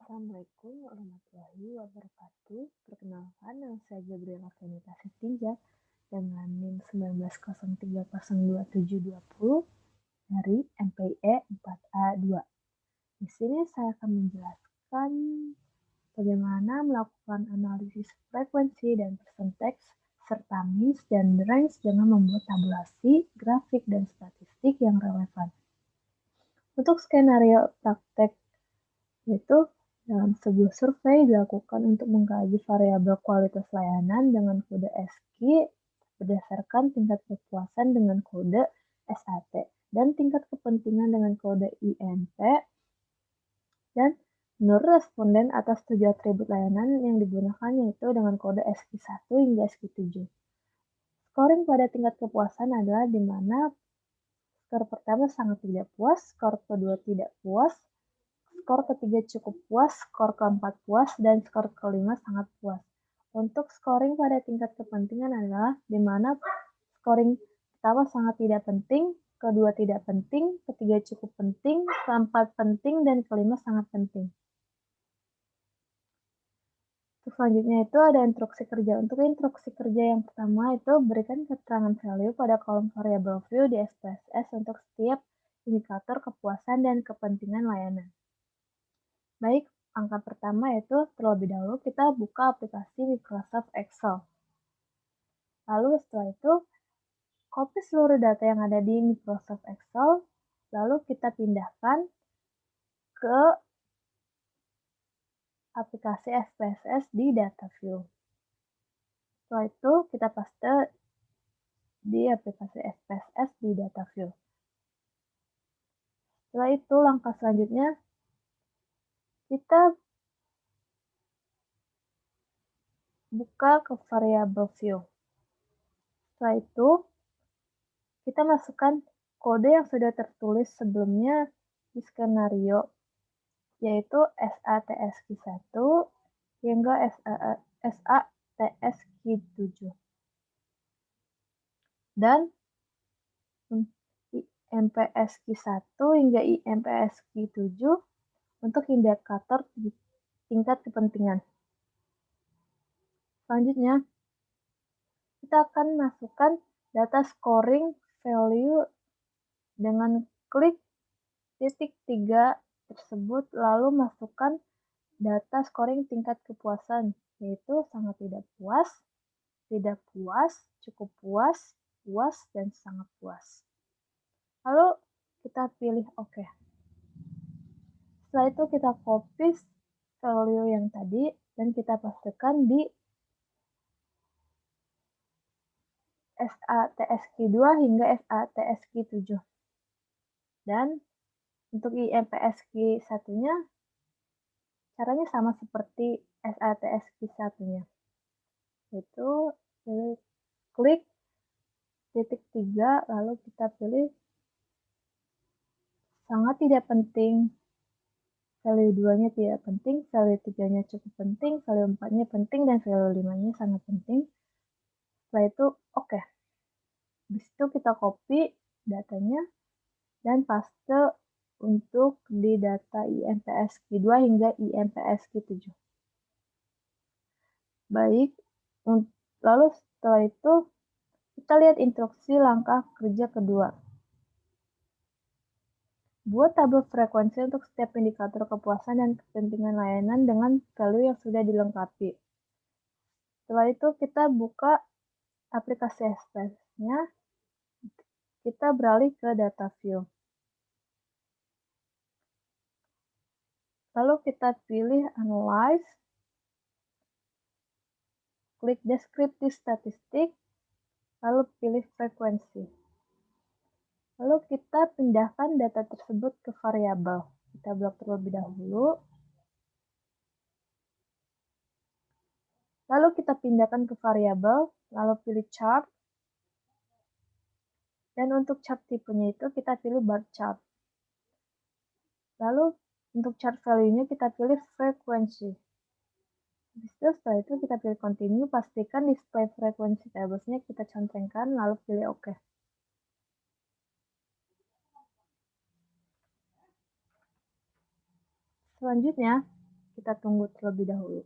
Assalamualaikum warahmatullahi wabarakatuh. Perkenalkan, nama saya Gabriela Venita Sestinja dengan NIM 1903022720 dari MPIE 4A2. Di sini saya akan menjelaskan bagaimana melakukan analisis frekuensi dan persentase serta means dan range dengan membuat tabulasi, grafik, dan statistik yang relevan. Untuk skenario praktek yaitu dalam sebuah survei dilakukan untuk mengkaji variabel kualitas layanan dengan kode SKI berdasarkan tingkat kepuasan dengan kode SAT dan tingkat kepentingan dengan kode IMP dan menurut responden atas 7 atribut layanan yang digunakan yaitu dengan kode SKI 1 hingga SKI 7. Scoring pada tingkat kepuasan adalah di mana skor pertama sangat tidak puas, skor kedua tidak puas, skor ketiga cukup puas, skor keempat puas, dan skor kelima sangat puas. Untuk scoring pada tingkat kepentingan adalah di mana scoring pertama sangat tidak penting, kedua tidak penting, ketiga cukup penting, keempat penting, dan kelima sangat penting. Selanjutnya itu ada instruksi kerja. Untuk instruksi kerja yang pertama itu berikan keterangan value pada kolom variable view di SPSS untuk setiap indikator kepuasan dan kepentingan layanan. Baik, angka pertama itu terlebih dahulu kita buka aplikasi Microsoft Excel. Lalu setelah itu, copy seluruh data yang ada di Microsoft Excel, lalu kita pindahkan ke aplikasi SPSS di Data View. Setelah itu, kita paste di aplikasi SPSS di Data View. Setelah itu, langkah selanjutnya, kita buka ke variable view. Setelah itu, kita masukkan kode yang sudah tertulis sebelumnya di skenario, yaitu SATSQ1 hingga SATSQ7. Dan IMPSQ1 hingga IMPSQ7 untuk indikator tingkat kepentingan. Selanjutnya, kita akan masukkan data scoring value dengan klik titik 3 tersebut, lalu masukkan data scoring tingkat kepuasan, yaitu sangat tidak puas, cukup puas, puas, dan sangat puas. Lalu kita pilih OK. Setelah itu kita copy value yang tadi dan kita pastekan di SATSQ2 hingga SATSQ7. Dan untuk IMPSQ1-nya caranya sama seperti SATSQ1-nya. Yaitu klik titik 3 lalu kita pilih sangat tidak penting, value 2-nya tidak penting, value 3-nya cukup penting, value 4-nya penting, dan value 5-nya sangat penting. Setelah itu oke. Di situ kita copy datanya dan paste untuk di data IMPSQ2 hingga IMPSQ7. Baik, lalu setelah itu kita lihat instruksi langkah kerja kedua. Buat tabel frekuensi untuk setiap indikator kepuasan dan kepentingan layanan dengan value yang sudah dilengkapi. Setelah itu kita buka aplikasi SPS-nya, kita beralih ke data view. Lalu kita pilih Analyze, klik Descriptive Statistik, lalu pilih Frekuensi. Lalu kita pindahkan data tersebut ke variabel. Kita blok terlebih dahulu. Lalu kita pindahkan ke variabel, lalu pilih Chart. Dan untuk chart tipenya itu kita pilih bar chart. Lalu untuk chart value-nya kita pilih frekuensi. Setelah itu kita pilih continue, pastikan display frekuensi tablesnya kita centangkan, lalu pilih OK. Selanjutnya, Kita tunggu terlebih dahulu.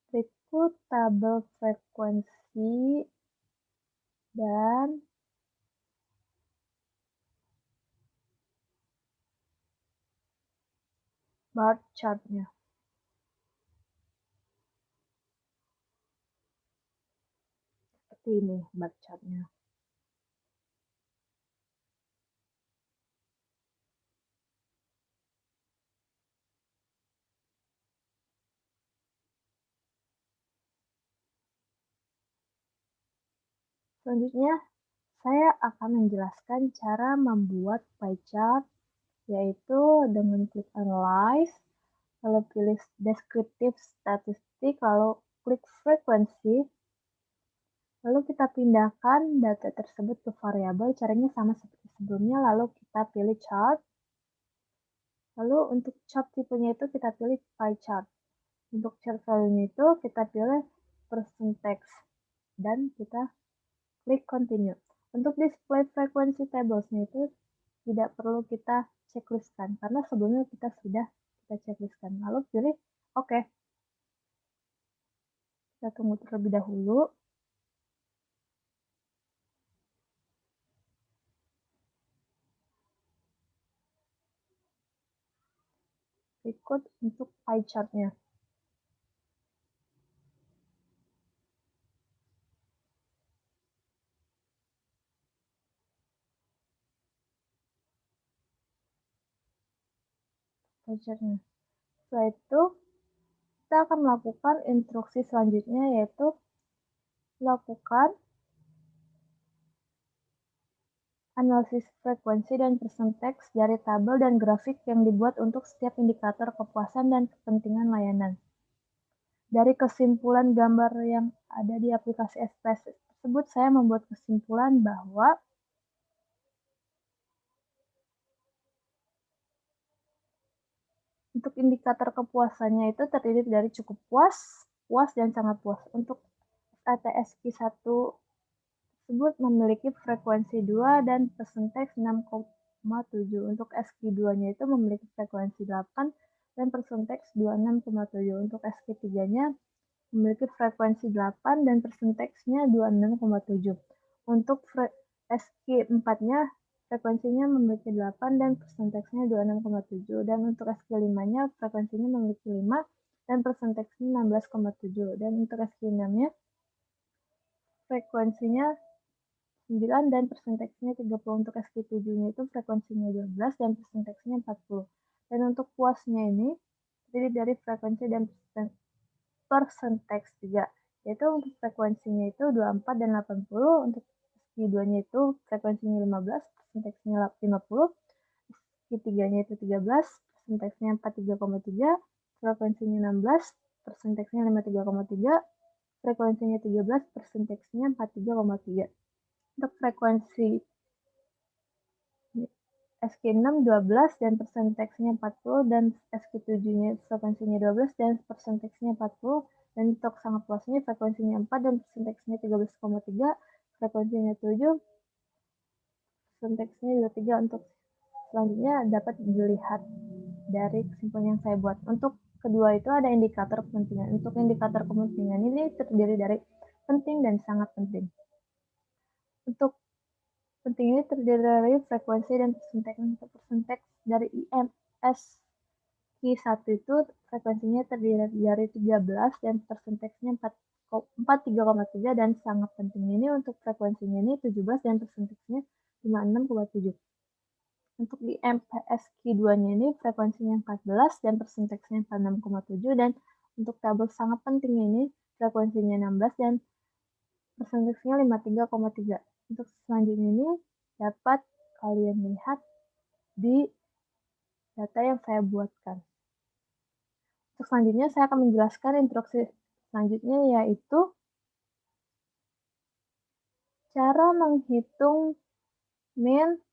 Berikut tabel frekuensi dan bar chart-nya. Seperti ini bar chart-nya. Selanjutnya, saya akan menjelaskan cara membuat pie chart, yaitu dengan klik Analyze, lalu pilih Descriptive Statistik, lalu klik Frekuensi, lalu kita pindahkan data tersebut ke variabel, caranya sama seperti sebelumnya, lalu kita pilih Chart, lalu untuk chart tipenya itu kita pilih pie chart. Untuk chart value-nya itu kita pilih percentage, dan kita klik Continue. Untuk display frekuensi tables-nya itu tidak perlu kita checklistkan, karena sebelumnya kita sudah checklistkan. Lalu pilih OK. Kita tunggu terlebih dahulu. Berikut untuk pie chart-nya. Pie chart-nya. Setelah itu, kita akan melakukan instruksi selanjutnya, yaitu lakukan analisis frekuensi dan percentage dari tabel dan grafik yang dibuat untuk setiap indikator kepuasan dan kepentingan layanan. Dari kesimpulan gambar yang ada di aplikasi Express tersebut, saya membuat kesimpulan bahwa untuk indikator kepuasannya itu terdiri dari cukup puas, puas, dan sangat puas. Untuk ATSQ1 tersebut memiliki frekuensi 2 dan persentase 6,7. Untuk SQ2-nya itu memiliki frekuensi 8 dan persentase 26,7. Untuk SQ3-nya memiliki frekuensi 8 dan persentasenya 26,7. Untuk SQ4-nya frekuensinya memiliki 8 dan persentasenya 26,7. Dan untuk SQ5-nya frekuensinya memiliki 5 dan persentasenya 16,7. Dan untuk SQ6-nya frekuensinya 9 dan persentasenya 30. Untuk SQ7-nya itu frekuensinya 12 dan persentasenya 40. Dan untuk puasnya ini terdiri dari frekuensi dan persentase juga, yaitu untuk frekuensinya itu 24 dan 80, untuk SQ2-nya itu frekuensinya 15, persentasenya 50, SQ3-nya itu 13, persentasenya 43,3, frekuensinya 16, persentasenya 53,3, frekuensinya 13, persentasenya 43,3. Untuk frekuensi SQ6 12 dan persentasenya 40, dan SQ7-nya frekuensinya 12 dan persentasenya 40, dan untuk sangat puasnya frekuensinya 4 dan persentasenya 13,3, frekuensinya 7, persentasenya 23. Untuk selanjutnya dapat dilihat dari kesimpulan yang saya buat. Untuk kedua itu ada indikator kepentingan. Untuk indikator kepentingan ini terdiri dari penting dan sangat penting. Untuk penting ini terdiri dari frekuensi dan persentase. Untuk persentase dari IMS Q1 itu frekuensinya terdiri dari 13 dan persentasenya 43,3, dan sangat penting ini untuk frekuensinya ini 17 dan persentasenya 56,7. Untuk di MPSQ2-nya ini frekuensinya 14 dan persentasenya 46,7, dan untuk tabel sangat penting ini frekuensinya 16 dan persentasenya 53,3. Untuk selanjutnya ini dapat kalian lihat di data yang saya buatkan. Untuk selanjutnya saya akan menjelaskan instruksi selanjutnya, yaitu cara menghitung min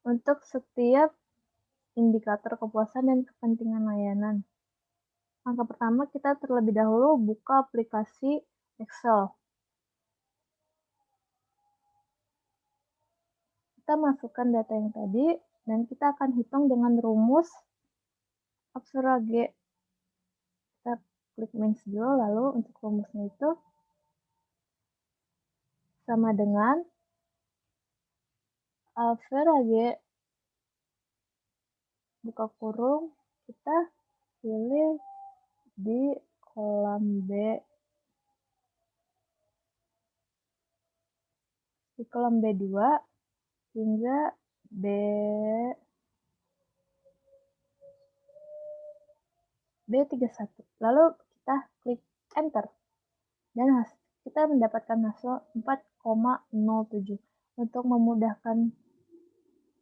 untuk setiap indikator kepuasan dan kepentingan layanan. Langkah pertama, kita terlebih dahulu buka aplikasi Excel. Kita kita masukkan data yang tadi, dan kita akan hitung dengan rumus Average. Kita klik Minus dulu, lalu untuk rumusnya itu sama dengan Average buka kurung, kita pilih di kolam B, di kolom B2 hingga B31. Lalu kita klik Enter. Dan kita mendapatkan hasil 4,07. Untuk memudahkan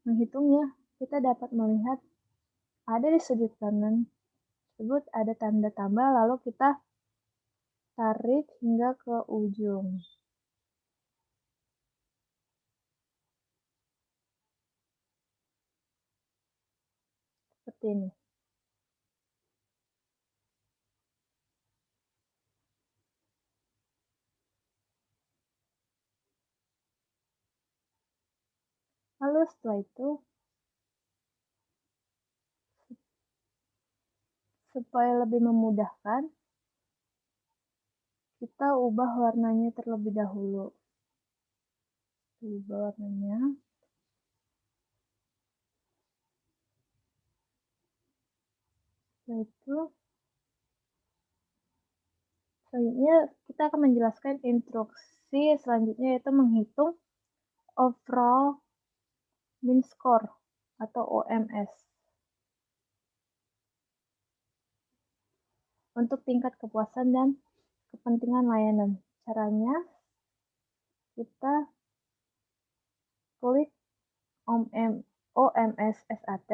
menghitungnya, kita dapat melihat ada di sudut kanan tersebut ada tanda tambah, lalu kita tarik hingga ke ujung. Seperti ini. Lalu setelah itu, supaya lebih memudahkan, kita ubah warnanya terlebih dahulu. Ubah warnanya. Setelah itu, selanjutnya kita akan menjelaskan instruksi selanjutnya, yaitu menghitung overall mean score atau OMS. Untuk tingkat kepuasan dan kepentingan layanan. Caranya, kita klik OMS SAT,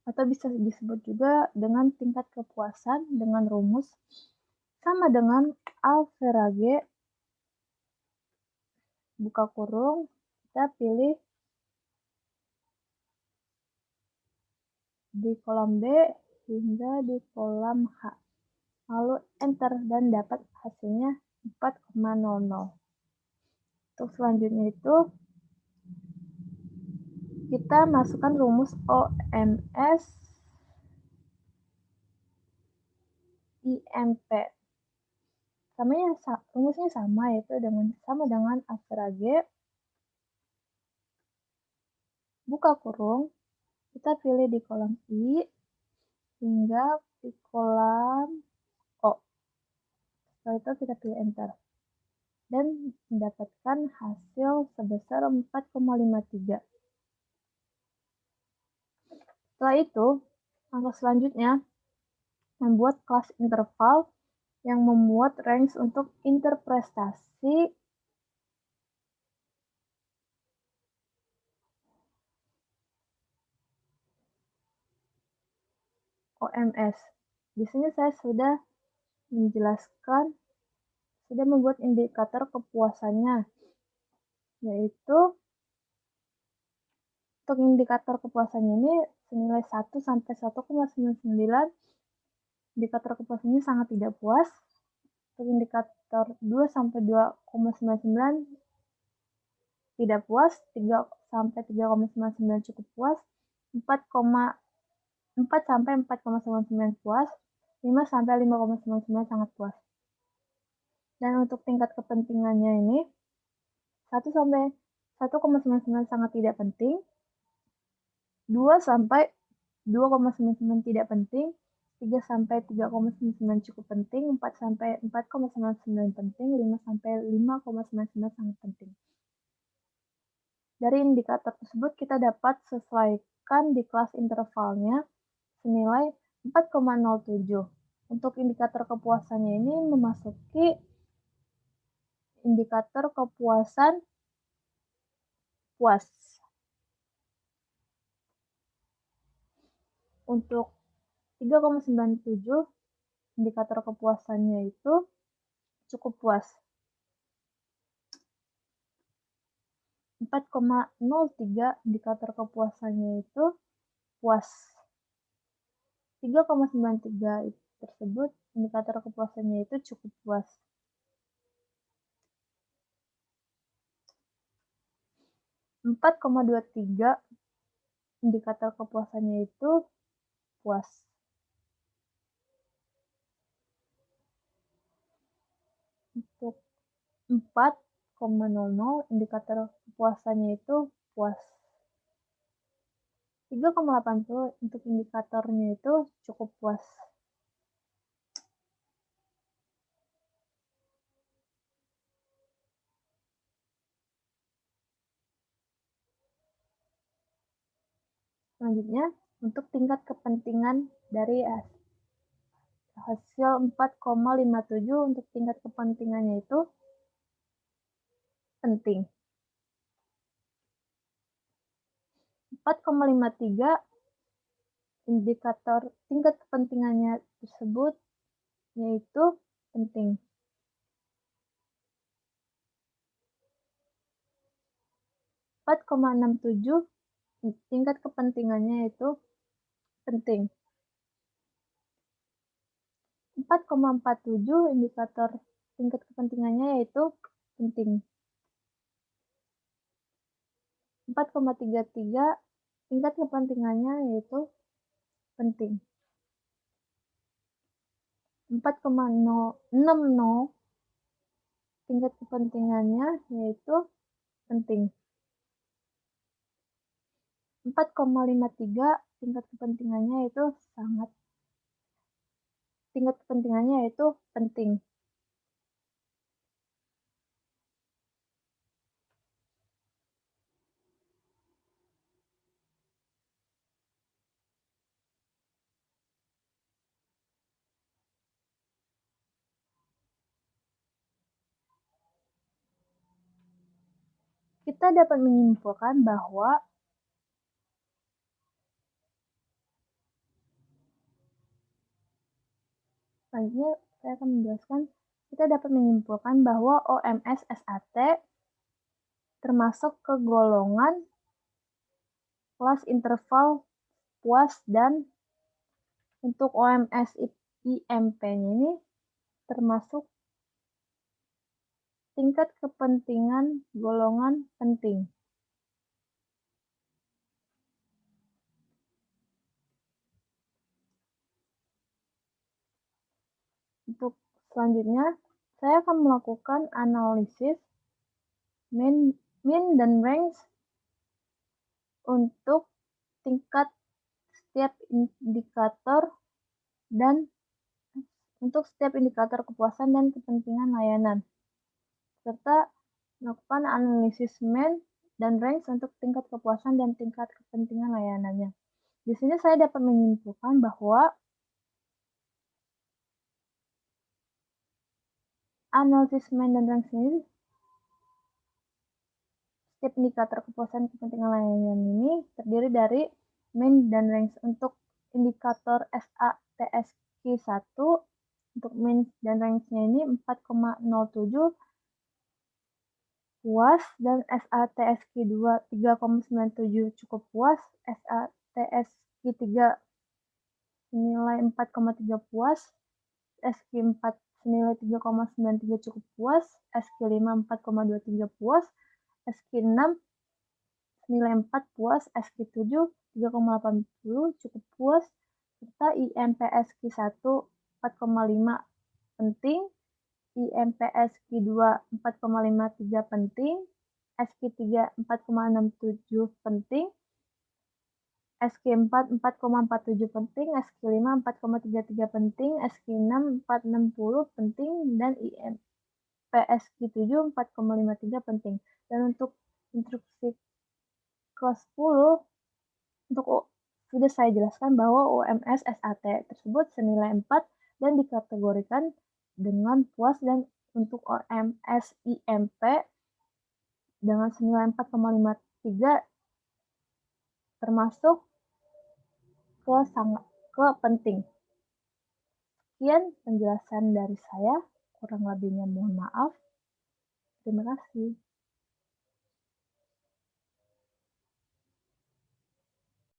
atau bisa disebut juga dengan tingkat kepuasan dengan rumus sama dengan Average buka kurung, kita pilih di kolom B hingga di kolom H. Lalu Enter dan dapat hasilnya 4,00. Untuk selanjutnya itu, kita masukkan rumus OMS IMP. Rumusnya sama, yaitu sama dengan Average buka kurung, kita pilih di kolom I hingga di kolom O. Setelah itu kita pilih Enter. Dan mendapatkan hasil sebesar 4,53. Setelah itu, langkah selanjutnya membuat kelas interval yang memuat range untuk interpretasi OMS. Di sini saya sudah menjelaskan, sudah membuat indikator kepuasannya, yaitu untuk indikator kepuasannya ini senilai 1 sampai 1,99. Indikator kepuasannya sangat tidak puas. Untuk indikator 2 sampai 2,99 tidak puas, 3 sampai 3,99 cukup puas, 4 sampai 4,99 puas, 5 sampai 5,99 sangat puas. Dan untuk tingkat kepentingannya ini 1 sampai 1,99 sangat tidak penting, 2 sampai 2,99 tidak penting, 3 sampai 3,99 cukup penting, 4 sampai 4,99 penting, 5 sampai 5,99 sangat penting. Dari indikator tersebut kita dapat sesuaikan di kelas intervalnya senilai 4,07. Untuk indikator kepuasannya ini memasuki indikator kepuasan puas. Untuk 3,97 indikator kepuasannya itu cukup puas. 4,03 indikator kepuasannya itu puas. 3,93 tersebut indikator kepuasannya itu cukup puas. 4,23 indikator kepuasannya itu puas. Untuk 4,00 indikator kepuasannya itu puas. 3,80 untuk indikatornya itu cukup puas. Selanjutnya, untuk tingkat kepentingan dari hasil 4,57 untuk tingkat kepentingannya itu penting. 4,53 indikator tingkat kepentingannya tersebut yaitu penting. 4,67 tingkat kepentingannya itu penting. 4,47 indikator tingkat kepentingannya yaitu penting. 4,33 tingkat kepentingannya yaitu penting. 4,60 tingkat kepentingannya yaitu penting. 4,53 tingkat kepentingannya yaitu tingkat kepentingannya yaitu penting. Kita dapat menyimpulkan bahwa selanjutnya saya akan menjelaskan, kita dapat menyimpulkan bahwa OMS SAT termasuk ke golongan kelas interval puas, dan untuk OMS IMP-nya ini termasuk tingkat kepentingan golongan penting. Untuk selanjutnya, saya akan melakukan analisis mean dan range untuk tingkat setiap indikator dan untuk setiap indikator kepuasan dan kepentingan layanan, serta melakukan analisis mean dan range untuk tingkat kepuasan dan tingkat kepentingan layanannya. Di sini saya dapat menyimpulkan bahwa analisis mean dan range ini, setiap indikator kepuasan kepentingan layanan ini terdiri dari mean dan range. Untuk indikator SATSQ1, untuk mean dan range-nya ini 4,07 puas, dan SATSQ2 3,97 cukup puas, SATSQ3 senilai 4,3 puas, SQ4 senilai 3,93 cukup puas, SQ5 4,23 puas, SQ6 senilai 4 puas, SQ7 3,80 cukup puas, serta IMPSQ1 4,5 penting, IMPSQ2 4,53 penting, SQ3 4,67 penting, SQ4 4,47 penting, SQ5 4,33 penting, SQ6 4,60 penting, dan IMPSQ7 4,53 penting. Dan untuk instruksi ke-10, sudah saya jelaskan bahwa UMS SAT tersebut senilai 4 dan dikategorikan dengan puas, dan untuk OMS IMP dengan senilai 4,53 termasuk ke penting. Sekian penjelasan dari saya, kurang lebihnya mohon maaf. Terima kasih.